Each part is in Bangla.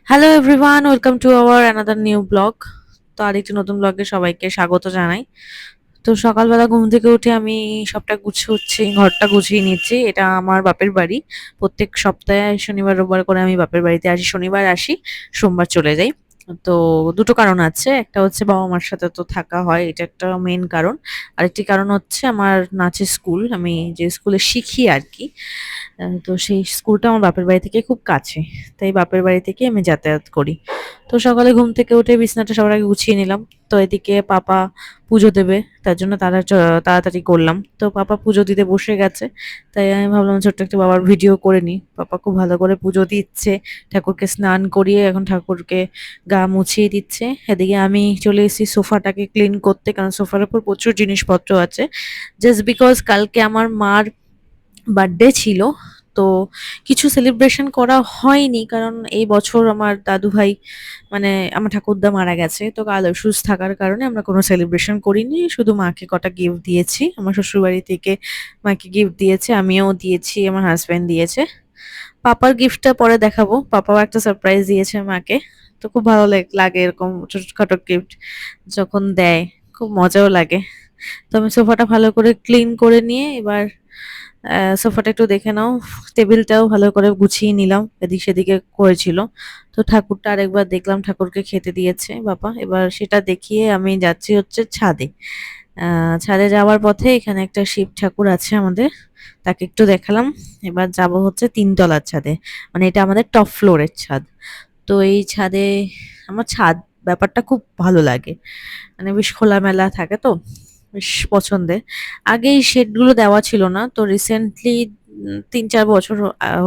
Hello everyone, welcome to our another new blog. তো আরেকটি নতুন ব্লগে সবাইকে স্বাগত জানাই। তো সকালবেলা ঘুম থেকে উঠে আমি সবটা গুছাচ্ছি, ঘরটা গুছিয়ে নিচ্ছি। এটা আমার বাপের বাড়ি। প্রত্যেক সপ্তাহে শনিবার রোববার করে আমি বাপের বাড়িতে আসি। শনিবার আসি, সোমবার চলে যাই। তো দুটো কারণ আছে, একটা হচ্ছে বাবা মার সাথে তো থাকা হয়, এটা একটা মেন কারণ। আরেকটি কারণ হচ্ছে আমার নাচের স্কুল, আমি যে স্কুলে শিখি আর কি। তো সেই স্কুলটা আমার বাপের বাড়ি থেকে খুব কাছে, তাই বাপের বাড়ি থেকে আমি যাতায়াত করি। তো সকালে ঘুম থেকে উঠে বিছানাটা সবার আগে গুছিয়ে নিলাম। তো এদিকে পাপা পুজো দেবে, তার জন্য তাড়াতাড়ি করলাম। তো পাপা পুজো দিতে বসে গেছে, তাই আমি ভাবলাম ছোট্ট একটা বাবার ভিডিও করে নিই। পাপা খুব ভালো করে পুজো দিচ্ছে, ঠাকুরকে স্নান করিয়ে এখন ঠাকুরকে গা মুছিয়ে দিচ্ছে। এদিকে আমি চলে এসেছি সোফাটাকে ক্লিন করতে, কারণ সোফার উপর প্রচুর জিনিসপত্র আছে। জাস্ট বিকজ কালকে আমার মার বার্থডে ছিল। তো কিছু সেলিব্রেশন করা হয়নি, কারণ এই বছর আমার দাদু ভাই, মানে আমার ঠাকুরদা মারা গেছে। তো কাল অসুস্থ থাকার কারণে আমরা কোনো সেলিব্রেশন করিনি, শুধু মাকে কটা গিফট দিয়েছি। আমার শ্বশুরবাড়ি থেকে মাকে গিফট দিয়েছে, আমিও দিয়েছি, আমার হাজবেন্ড দিয়েছে। পাপার গিফটটা পরে দেখাবো, পাপাও একটা সারপ্রাইজ দিয়েছে মাকে। তো খুব ভালো লাগে এরকম ছোটখাটো গিফট যখন দেয়, খুব মজাও লাগে। তো আমি সোফাটা ভালো করে ক্লিন করে নিয়ে এবার সোফাটা একটু দেখে নাও, টেবিলটাও ভালো করে গুছিয়ে নিলাম, এদিক সেদিকে করেছিল। তো ঠাকুরটা আরেকবার দেখলাম, ঠাকুরকে খেতে দিয়েছে বাবা। এবার সেটা দেখিয়ে আমি যাচ্ছি হচ্ছে ছাদে। ছাদে যাওয়ার পথে এখানে একটা শিব ঠাকুর আছে আমাদের, তাকে একটু দেখালাম। এবার যাব হচ্ছে তিনতলার ছাদে, মানে এটা আমাদের টপ ফ্লোরের ছাদ। তো এই ছাদে, আমার ছাদ ব্যাপারটা খুব ভালো লাগে, মানে বেশ খোলামেলা থাকে তো, বেশ পছন্দের। আগে এই শেডগুলো দেওয়া ছিল না, তো রিসেন্টলি ৩-৪ বছর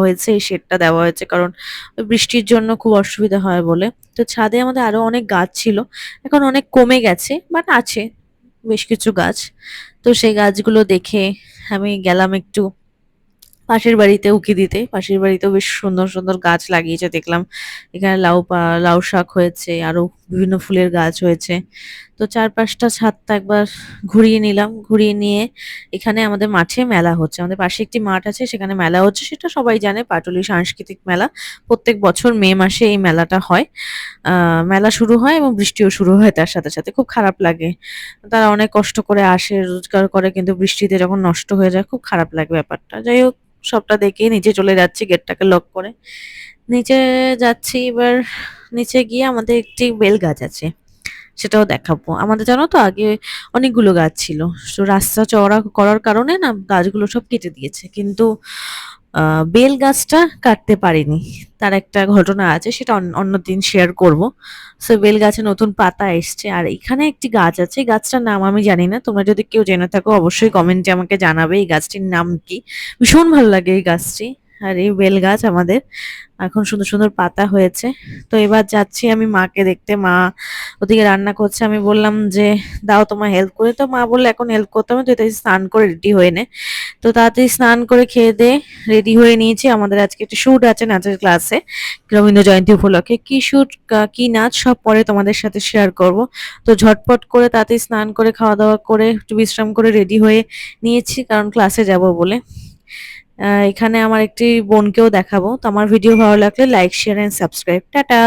হয়েছে এই শেডটা দেওয়া হয়েছে, কারণ ওই বৃষ্টির জন্য খুব অসুবিধা হয় বলে। তো ছাদে আমাদের আরো অনেক গাছ ছিল, এখন অনেক কমে গেছে, বাট আছে বেশ কিছু গাছ। তো সেই গাছগুলো দেখে আমি গেলাম একটু পাশের বাড়িতে উকি দিতে। পাশের বাড়িতেও বেশ সুন্দর সুন্দর গাছ লাগিয়েছে দেখলাম। এখানে লাউ শাক হয়েছে, আরো বিভিন্ন ফুলের গাছ হয়েছে। তো চারপাশটা ছাদটা একবার ঘুরিয়ে নিলাম, ঘুরিয়ে নিয়ে এখানে আমাদের মাঠে মেলা হচ্ছে। আমাদের পাশে একটি মাঠ আছে, সেখানে মেলা হচ্ছে, সেটা সবাই জানে, পাটুলি সাংস্কৃতিক মেলা। প্রত্যেক বছর মে মাসে এই মেলাটা হয়। মেলা শুরু হয় এবং বৃষ্টিও শুরু হয় তার সাথে সাথে। খুব খারাপ লাগে, তারা অনেক কষ্ট করে আসে, রোজগার করে, কিন্তু বৃষ্টিতে যখন নষ্ট হয়ে যায় খুব খারাপ লাগে ব্যাপারটা। যাই হোক, সবটা দেখে নিচে চলে যাচ্ছি গেটটাকে লক করে। নিচে যাচ্ছি এবার। নিচে গিয়ে আমাদের একটি বেল গাছ আছে, সেটাও দেখাবো। আমাদের জানো তো আগে অনেকগুলো গাছ ছিল, তো রাস্তা চওড়া করার কারণে না গাছগুলো সব কেটে দিয়েছে, কিন্তু বেল গাছটা কাটতে পারিনি। তার একটা ঘটনা আছে, সেটা অন্যদিন শেয়ার করব। সো বেল গাছে নতুন পাতা এসছে, আর এখানে একটি গাছ আছে, এই গাছটার নাম আমি জানি না, তোমরা যদি কেউ জেনে থাকো অবশ্যই কমেন্টে আমাকে জানাবে এই গাছটির নাম কি। ভীষণ ভালো লাগে এই গাছটি। আর এই বেল গাছ আমাদের এখন সুন্দর সুন্দর পাতা হয়েছে। তো এবার যাচ্ছি আমি মাকে দেখতে, মা ওদিকে রান্না করছে। আমি বললাম যে দাও তোমার হেল্প করে, তো মা বললো এখন হেল্প করতে হবে, তুই তাই স্নান করে রেডি হয়ে নে। তো তাড়াতাড়ি স্নান করে খেয়ে দিয়ে রেডি হয়ে নিয়েছি। আমাদের আজকে একটা শুট আছে নাচের ক্লাসে, রবীন্দ্র জয়ন্তী উপলক্ষে। কি শুট, কি নাচ, সব পরে তোমাদের সাথে শেয়ার করব। তো ঝটপট করে তাড়াতাড়ি স্নান করে খাওয়া দাওয়া করে একটু বিশ্রাম করে রেডি হয়ে নিয়েছি, কারণ ক্লাসে যাব বলে। এখানে আমার একটি বোনকেও দেখাবো। তো আমার ভিডিও ভালো লাগলে like share and subscribe. Tata.